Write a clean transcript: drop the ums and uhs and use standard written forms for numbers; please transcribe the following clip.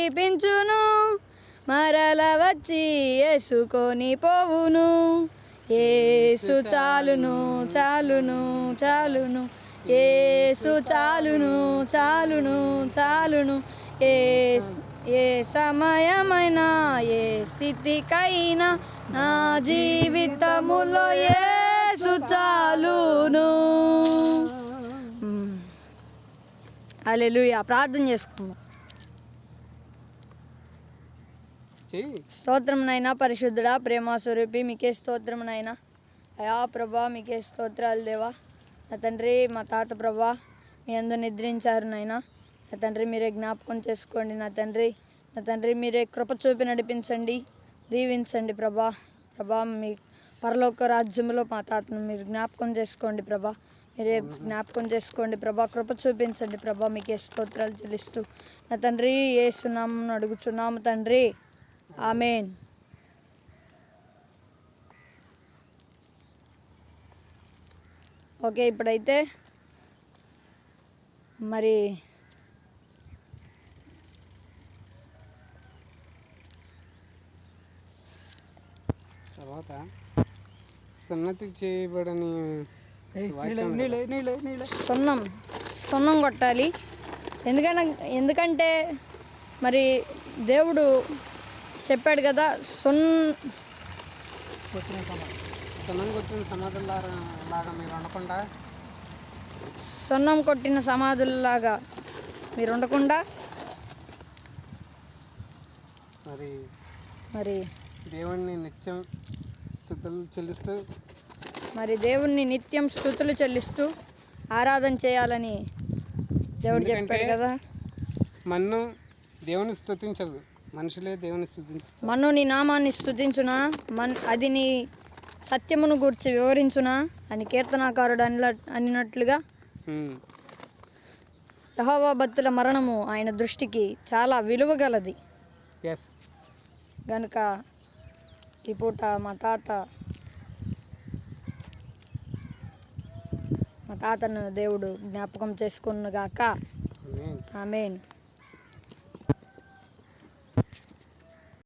నడిపించును, మరల వచ్చి యేసుకొని పోవును. యేసు చాలును చాలును చాలును, యేసు చాలును చాలును చాలును. ఏ సమయమైనా ఏ స్థితికైనా నా జీవితములో యేసు చాలును. హల్లెలూయా. ప్రార్థన చేసుకుందాం. స్తోత్రం నైనా పరిశుద్ధుడా, ప్రేమాస్వరూపి, మీకే స్తోత్రం నైనా. అయా ప్రభా, మీకే స్తోత్రాలు దేవా. నా తండ్రి, మా తాత ప్రభా మీ అందరు నిద్రించారు నైనా. నా తండ్రి మీరే జ్ఞాపకం చేసుకోండి. నా తండ్రి మీరే కృప చూపి నడిపించండి, దీవించండి ప్రభా. మీ పరలోక రాజ్యంలో మా తాతను మీరు జ్ఞాపకం చేసుకోండి ప్రభా. మీరే జ్ఞాపకం చేసుకోండి ప్రభా. కృప చూపించండి ప్రభా. మీకే స్తోత్రాలు చెల్లిస్తూ నా తండ్రి యేసు నామమున అడుగుచున్నాము తండ్రి, ఆమేన్. ఓకే, ఇప్పుడైతే మరి తర్వాత సున్నతి చేయబడని సున్నం కొట్టాలి. ఎందుకంటే మరి దేవుడు చెప్పాడు కదా, సున్నం కొట్టిన సమాధుల్లాగా మీరు ఉండకుండా, సున్నం కొట్టిన సమాధుల్లాగా మీరు ఉండకుండా మరి దేవుణ్ణి నిత్యం స్తుతులు చెల్లిస్తూ ఆరాధన చేయాలని దేవుడు చెప్పాడు కదా. మన్ను దేవుని స్తుతించదు, మనుషులే దేవుని స్తుతించుతారు. మన్ను నీ నామాన్ని స్తుతించునా, అది నీ సత్యమును గూర్చి వివరించునా అని కీర్తనాకారుడు అన్నట్లుగా యెహోవా భక్తుల మరణము ఆయన దృష్టికి చాలా విలువ గలది గనుక ఈ పూట మా తాతను దేవుడు జ్ఞాపకం చేసుకొనుగాక. ఆమేన్.